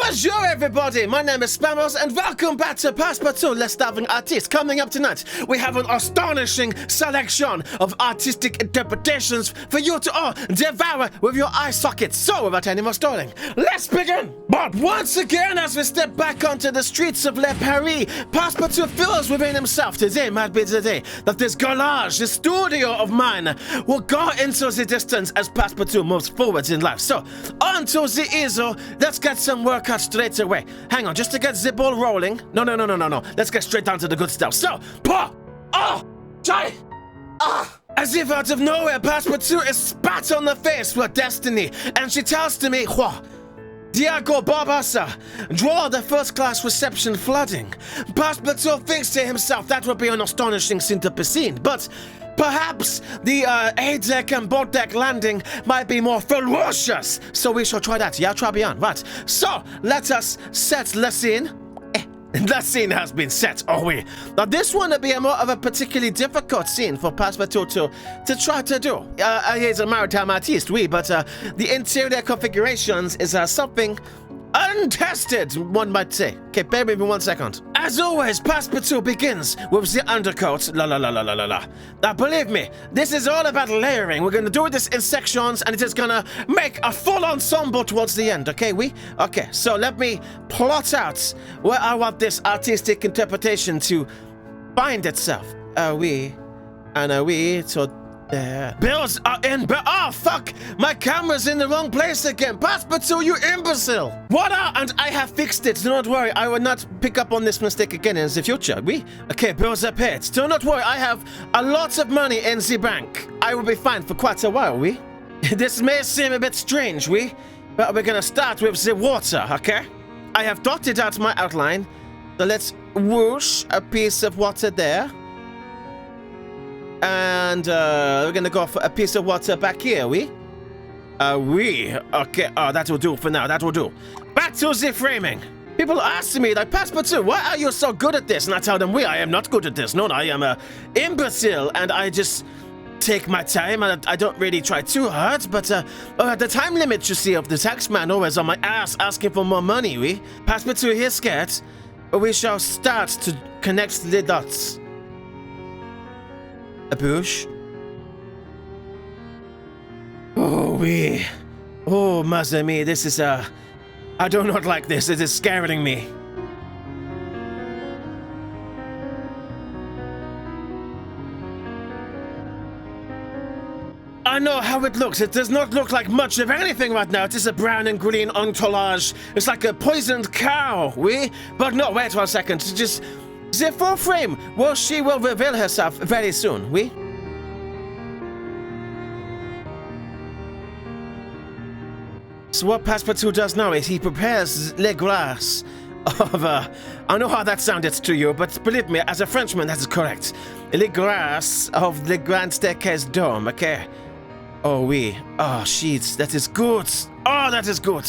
Bonjour everybody, my name is Spammals and welcome back to Passpartout, Les Starving Artistes. Coming up tonight, we have an astonishing selection of artistic interpretations for you to all devour with your eye sockets. So without any more stalling, let's begin! But once again, as we step back onto the streets of Le Paris, Passpartout feels within himself today might be the day that this garage, this studio of mine, will go into the distance as Passpartout moves forwards in life. So, onto the easel, let's get some work out straight away. Hang on, just to get the ball rolling. No. Let's get straight down to the good stuff. So, as if out of nowhere, Passpartout is spat on the face with destiny, and she tells to me, Diego Barbasa, draw the first-class reception flooding. Passpartout thinks to himself that would be an astonishing scene to be seen, but perhaps the A-deck and boat-deck landing might be more ferocious, so we shall try that. Yeah, try beyond. Right, so let us set the scene. The scene has been set, Now this one will be more of a particularly difficult scene for Passpartout to try to do. He's a maritime artiste, but the interior configurations is something untested, one might say. Okay, bear with me 1 second. As always, Passpartout begins with the undercoat. Now, believe me, this is all about layering. We're gonna do this in sections, and it is gonna make a full ensemble towards the end, okay? Okay, so let me plot out where I want this artistic interpretation to find itself. So there. Bills are in, oh fuck! My camera's in the wrong place again! Passpartout, you imbecile! What? And I have fixed it, do not worry, I will not pick up on this mistake again in the future, Okay, bills are paid. Do not worry, I have a lot of money in the bank. I will be fine for quite a while, This may seem a bit strange, but we're gonna start with the water, okay? I have dotted out my outline, so let's whoosh a piece of water there. And we're gonna go for a piece of water back here, Okay, that will do for now, that will do. Back to the framing. People ask me, like, Passpartout, why are you so good at this? And I tell them, I am not good at this. No, I am a imbecile, and I just take my time, and I don't really try too hard, but the time limit, you see, of the taxman always on my ass asking for more money, Passpartout here scared, but we shall start to connect the dots. A bush. Oh, mother me, this is I do not like this, it is scaring me. I know how it looks, it does not look like much of anything right now, it is a brown and green entourage. It's like a poisoned cow, But no, wait 1 second, just the full frame, she will reveal herself very soon, So what Passpartout does now is he prepares les glaces of, I know how that sounded to you, but believe me, as a Frenchman, that is correct. Les glaces of the Grand Staircase Dome, okay? Sheets, that is good. That is good.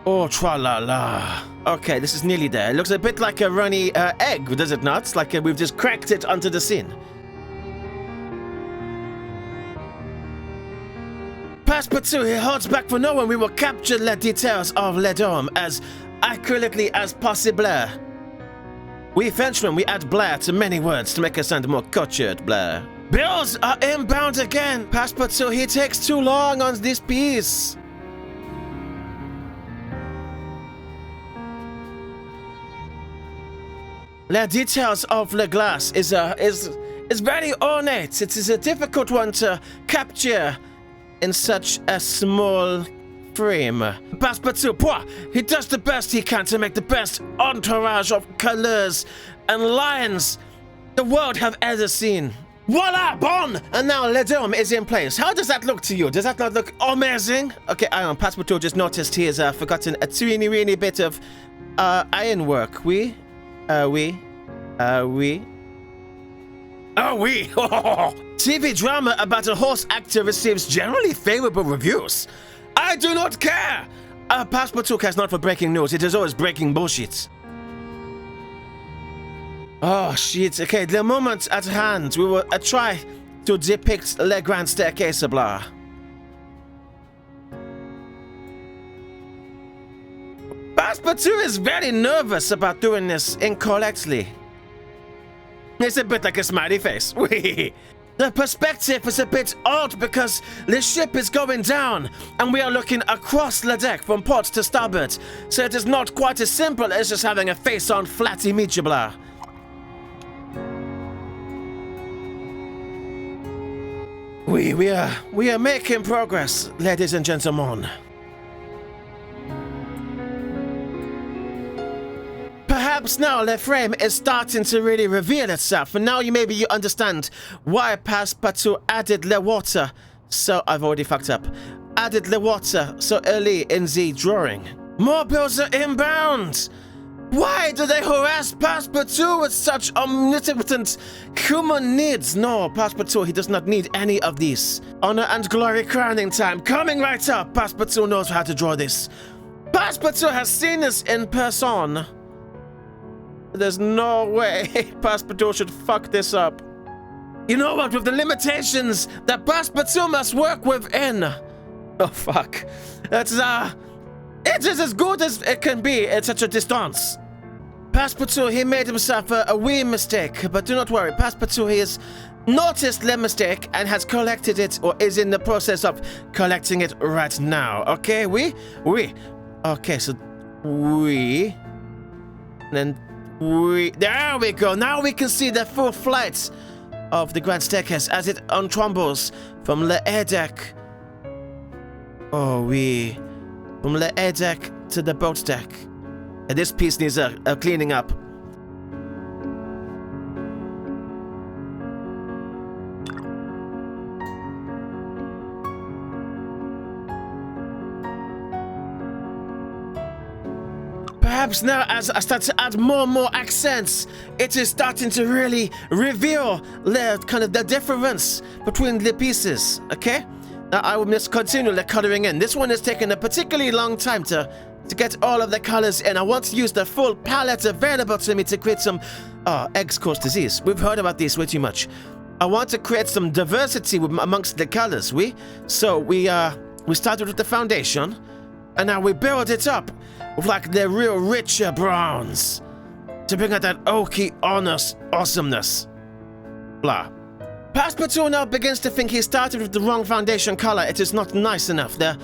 Tra-la-la. Okay, this is nearly there. It looks a bit like a runny egg, does it not? It's like we've just cracked it onto the scene. Passpartout, he holds back for no one. We will capture the details of Le Dome as accurately as possible. We Frenchmen, we add Blair to many words to make it sound more cultured, Blair. Bills are inbound again. Passpartout, he takes too long on this piece. The details of the glass is very ornate. It is a difficult one to capture in such a small frame. Passpartout, he does the best he can to make the best entourage of colors and lines the world have ever seen. Voila, bon! And now Le Dome is in place. How does that look to you? Does that not look amazing? Okay, Passpartout just noticed he has forgotten a teeny bit of ironwork. TV drama about a horse actor receives generally favorable reviews. I do not care! Passpartout cares not for breaking news, it is always breaking bullshit. Shit, okay, the moment at hand, we will try to depict Le Grand Staircase blah. Passpartout is very nervous about doing this incorrectly. It's a bit like a smiley face. The perspective is a bit odd because the ship is going down and we are looking across the deck from port to starboard, so it is not quite as simple as just having a face-on flat immediately. We are making progress, ladies and gentlemen. Perhaps now the frame is starting to really reveal itself, and now maybe you understand why Passpartout added the water. So I've already fucked up. Added the water so early in the drawing. More bills are inbound. Why do they harass Passpartout with such omnipotent human needs? No, Passpartout, he does not need any of these. Honor and glory crowning time coming right up. Passpartout knows how to draw this. Passpartout has seen this in person. There's no way Passpartout should fuck this up. You know what? With the limitations that Passpartout must work within. Oh, fuck. It is as good as it can be at such a distance. Passpartout, he made himself a wee mistake, but do not worry. Passpartout, he has noticed the mistake and has collected it, or is in the process of collecting it right now. Okay, we. Okay, so we. Then we. There we go. Now we can see the full flight of the grand staircase as it untrumbles from the air deck. Oh, we. From the air deck to the boat deck. And this piece needs a cleaning up. Perhaps now, as I start to add more and more accents, it is starting to really reveal the difference between the pieces, okay? Now I will just continue the coloring in. This one is taking a particularly long time to get all of the colors in. I want to use the full palette available to me to create some eggs cause disease. We've heard about this way too much. I want to create some diversity amongst the colors. So we started with the foundation, and now we build it up with like the real richer browns to bring out that oaky, honest awesomeness. Blah. Passpartout now begins to think he started with the wrong foundation color. It is not nice enough. The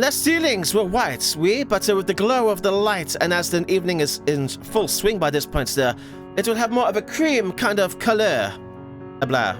ceilings were white, but with the glow of the light, and as the evening is in full swing by this point, it will have more of a cream kind of color. Blah.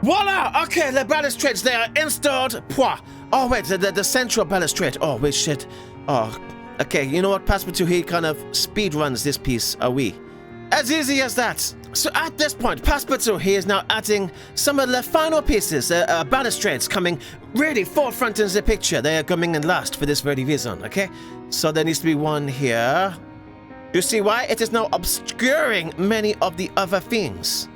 Voila! Okay, the balustrades, they are installed. Pwah. Oh, wait, the central balustrade. Oh, wait, shit. Oh, okay, you know what? Passpartout, he kind of speed runs this piece, as easy as that. So at this point, Passpartout, he is now adding some of the final pieces, balustrades coming really forefront in the picture. They are coming in last for this very reason, okay? So there needs to be one here. You see why? It is now obscuring many of the other things.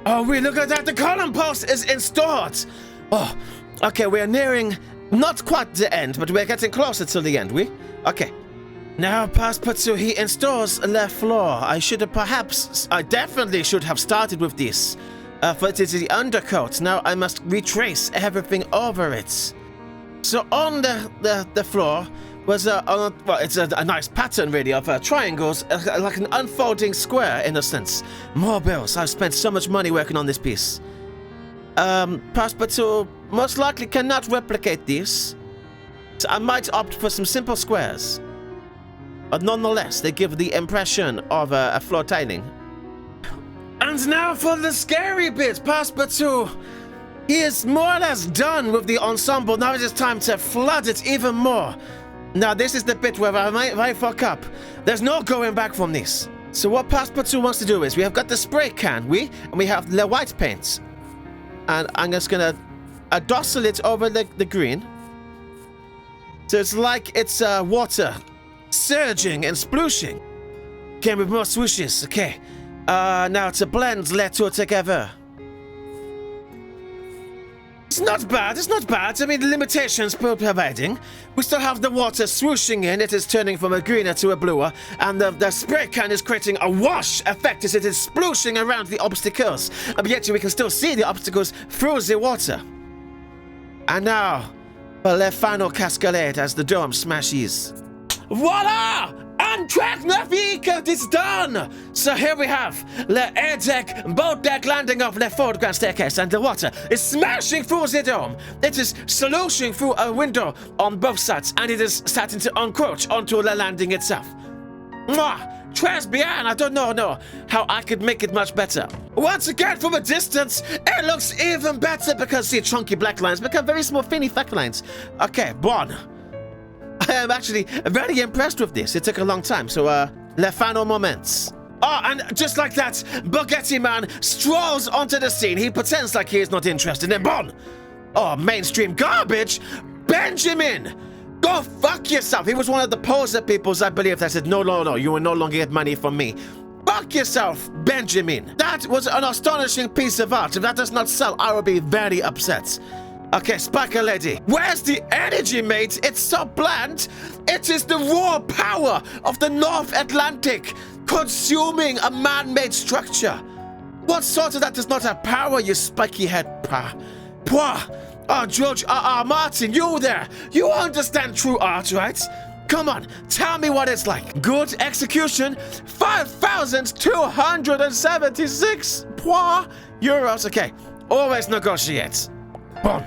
Oh, we look at that. The column post is installed. Oh, okay. We are nearing not quite the end, but we're getting closer to the end. Okay. Now, Passpartout, he installs the floor. I definitely should have started with this. For it is the undercoat. Now I must retrace everything over it. So on the floor was it's a nice pattern really of triangles, like an unfolding square in a sense. More bills. I've spent so much money working on this piece. Passpartout most likely cannot replicate this, so I might opt for some simple squares. But nonetheless, they give the impression of a floor tiling. And now for the scary bit, Passpartout. He is more or less done with the ensemble. Now it is time to flood it even more. Now this is the bit where I might fuck up. There's no going back from this. So what Passpartout wants to do is, we have got the spray can, and we have the white paint. And I'm just gonna dousel it over the green. So it's like it's water surging and splooshing. Okay, with more swooshes. Okay. Now to blend the two together. It's not bad, it's not bad. I mean, the limitations we're providing. We still have the water swooshing in. It is turning from a greener to a bluer. And the spray can is creating a wash effect as it is splooshing around the obstacles. But yet we can still see the obstacles through the water. And now, for the final cascade as the dome smashes. Voila! And track Navik, it is done! So here we have the air deck, boat deck landing off the forward grand staircase, and the water is smashing through the dome. It is sloshing through a window on both sides, and it is starting to encroach onto the landing itself. Mwah! Très bien, I don't know how I could make it much better. Once again, from a distance, it looks even better because the chunky black lines become very small, thinny fat lines. Okay, bon. I am actually very impressed with this. It took a long time, so, le final moments. Oh, and just like that, Spaghetti Man strolls onto the scene. He pretends like he is not interested in Bon. Oh, mainstream garbage. Benjamin, go fuck yourself. He was one of the poser peoples, I believe, that said, no, you will no longer get money from me. Fuck yourself, Benjamin. That was an astonishing piece of art. If that does not sell, I will be very upset. Okay, Sparkle Lady, where's the energy, mate? It's so bland. It is the raw power of the North Atlantic consuming a man-made structure. What sort of that does not have power, you spiky head pa? Oh, George Martin, you there. You understand true art, right? Come on, tell me what it's like. Good execution, 5,276 euros. Okay, always negotiate. Bon.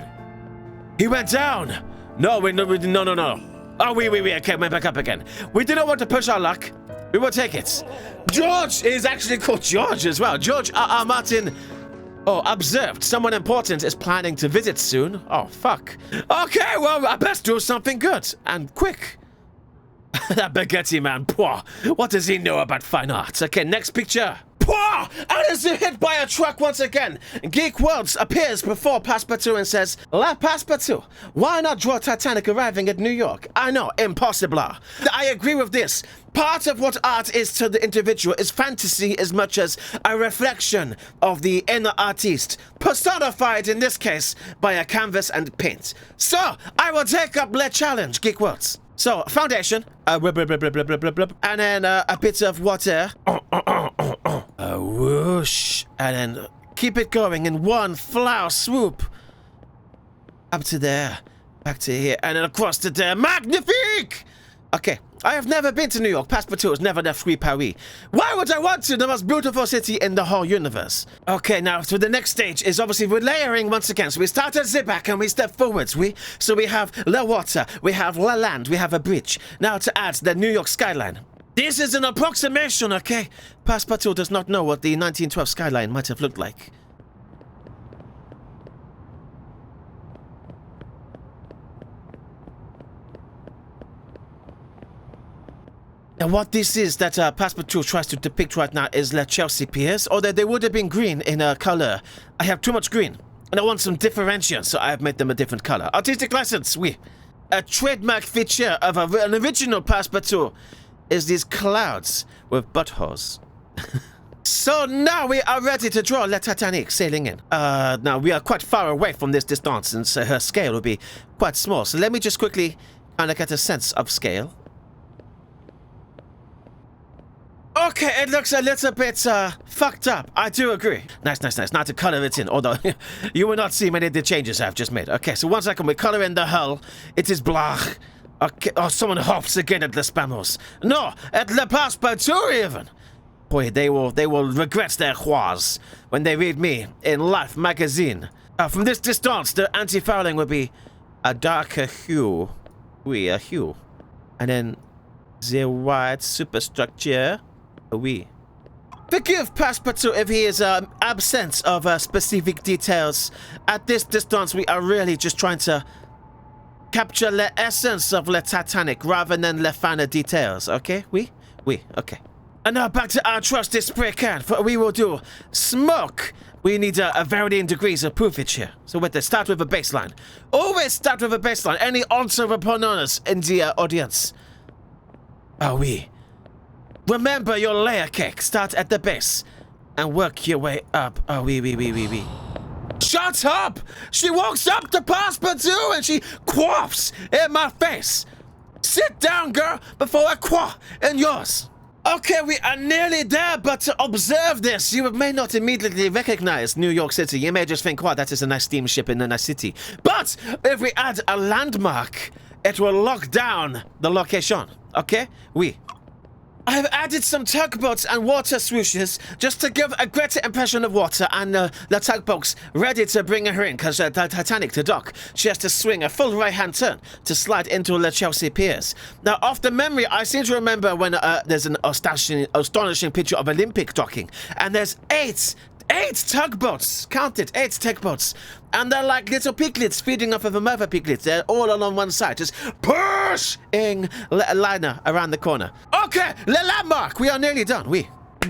He went down. No. Oh, wait. Okay, went back up again. We didn't want to push our luck. We will take it. George is actually called George as well. George Martin. Oh, observed. Someone important is planning to visit soon. Oh, fuck. Okay, well, I best do something good. And quick. That Spaghetti Man. What does he know about fine arts? Okay, next picture. And is hit by a truck once again. Geek Worlds appears before Passpartout and says, La Passpartout, why not draw Titanic arriving at New York? I know, impossible. I agree with this. Part of what art is to the individual is fantasy as much as a reflection of the inner artist, personified in this case by a canvas and paint. So, I will take up the challenge, Geek Worlds. So, foundation, and then a bit of water, a whoosh, and then keep it going in one flower swoop. Up to there, back to here, and then across to there. Magnifique! Okay, I have never been to New York. Passpartout has never left Paris. Why would I want to? The most beautiful city in the whole universe. Okay, now so the next stage is obviously we're layering once again. So we start at zip back and we step forwards. So we have the water, we have the land, we have a bridge. Now to add the New York skyline. This is an approximation, okay? Passpartout does not know what the 1912 skyline might have looked like. And what this is that Passpartout tries to depict right now is the Chelsea Piers, or that they would have been green in color. I have too much green, and I want some differentiation, so I have made them a different color. Artistic license, oui. A trademark feature of an original Passpartout is these clouds with buttholes. So now we are ready to draw Le Titanic sailing in. Now we are quite far away from this distance, and so her scale will be quite small. So let me just quickly kind of get a sense of scale. Okay, it looks a little bit fucked up. I do agree. Nice. Now to color it in, although you will not see many of the changes I've just made. Okay, so 1 second, we color in the hull. It is black. Okay, oh, someone hops again at the Spammals. No, at Le Passpartout even. Boy, they will regret their whores when they read me in Life magazine. From this distance, the anti-fouling will be a darker hue. Oui, a hue. And then the white superstructure. Oui. Forgive Passpartout if he is absent of specific details. At this distance, we are really just trying to capture the essence of the Titanic rather than the finer details, okay? Oui, okay. And now back to our trusty spray can, for we will do smoke. We need a varying degrees of proofage here. So let's start with a baseline. Always start with a baseline. Any answer upon us in the audience. Ah oui. Remember your layer cake. Start at the base and work your way up. Ah oui. Shut up! She walks up to Passpartout and she quaffs in my face. Sit down, girl, before I quaff in yours. Okay, we are nearly there, but to observe this, you may not immediately recognize New York City. You may just think, wow, that is a nice steamship in a nice city. But if we add a landmark, it will lock down the location. Okay? Oui. I have added some tugboats and water swooshes just to give a greater impression of water, and the tugboats ready to bring her in, because the Titanic to dock, she has to swing a full right-hand turn to slide into the Chelsea Piers. Now, off the memory, I seem to remember when there's an astonishing picture of Olympic docking, and there's eight tugboats. Count it, 8 tugboats. And they're like little piglets feeding off of another piglet. They're all along one side, just pushing a liner around the corner. Okay, the landmark. We are nearly done.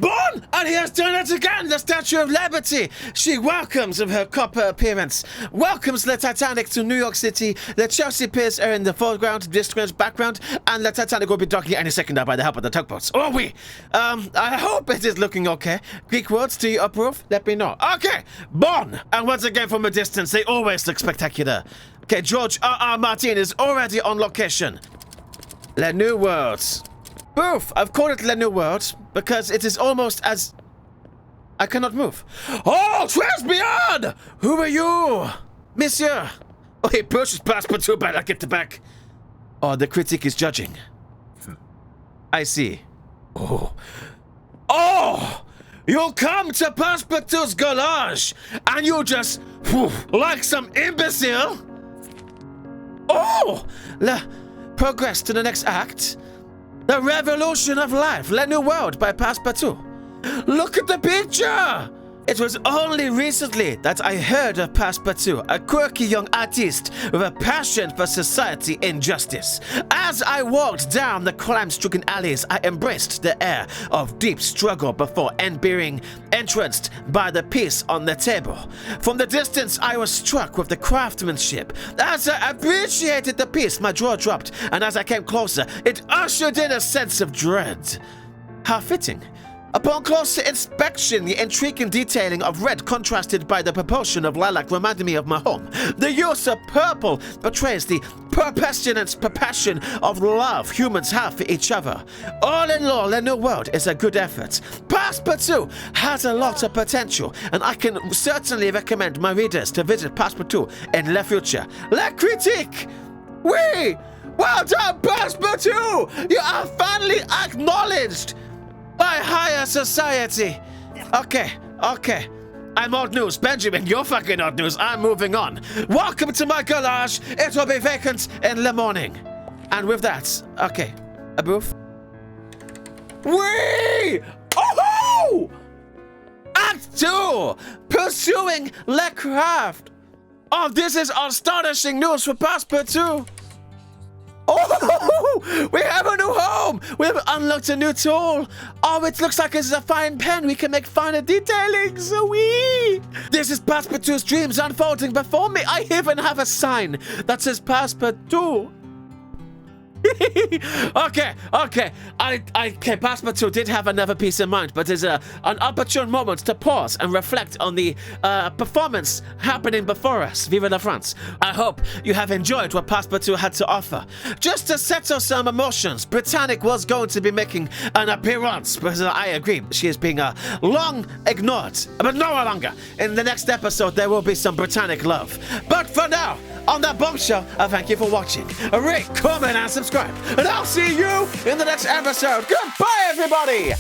Born! And he has done it again! The Statue of Liberty! She welcomes of her copper appearance. Welcomes the Titanic to New York City. The Chelsea Piers are in the foreground, distance background, and the Titanic will be docking any second now by the help of the tugboats. Oh, oui! I hope it is looking okay. Greek words, do you approve? Let me know. Okay! Born! And once again from a distance, they always look spectacular. Okay, George R.R. Martin is already on location. Le New World. Boof! I've called it Le New World because it is almost as... I cannot move. Oh, trash beyond! Who are you? Monsieur! Oh, he pushes Passpartout, but I get the back. Oh, the critic is judging. I see. Oh! You come to Passpartout's garage, and you just... like some imbecile? Oh! Progress to the next act. The Revolution of Life, Le New World by Passpartout. Look at the picture! It was only recently that I heard of Passpartout, a quirky young artiste with a passion for society and justice. As I walked down the crime-stricken alleys, I embraced the air of deep struggle before being entranced by the piece on the table. From the distance, I was struck with the craftsmanship. As I appreciated the piece, my jaw dropped, and as I came closer, it ushered in a sense of dread. How fitting. Upon closer inspection, the intriguing detailing of red contrasted by the proportion of lilac reminded me of my home. The use of purple betrays the pestilence, passion of love humans have for each other. All in all, Le New World is a good effort. Passpartout has a lot of potential, and I can certainly recommend my readers to visit Passpartout in the future. La critique! Oui! Well done, Passpartout! You are finally acknowledged by higher society. Okay. I'm old news. Benjamin, you're fucking old news. I'm moving on. Welcome to my garage. It will be vacant in the morning. And with that, okay. A booth. Whee! Oh! Act 2! Pursuing Le Craft. Oh, this is astonishing news for Passpartout. Oh, we have a new home! We have unlocked a new tool! Oh, it looks like this is a fine pen. We can make finer detailings! Wee! This is Passpartout's dreams unfolding before me. I even have a sign that says Passpartout. Okay. Passpartout did have another piece in mind, but there's an opportune moment to pause and reflect on the performance happening before us. Vive la France. I hope you have enjoyed what Passpartout had to offer. Just to settle some emotions, Britannic was going to be making an appearance, but I agree, she is being long ignored, but no longer. In the next episode, there will be some Britannic love. But for now, on that bombshell, I thank you for watching. Rate, comment, and subscribe. And I'll see you in the next episode. Goodbye, everybody!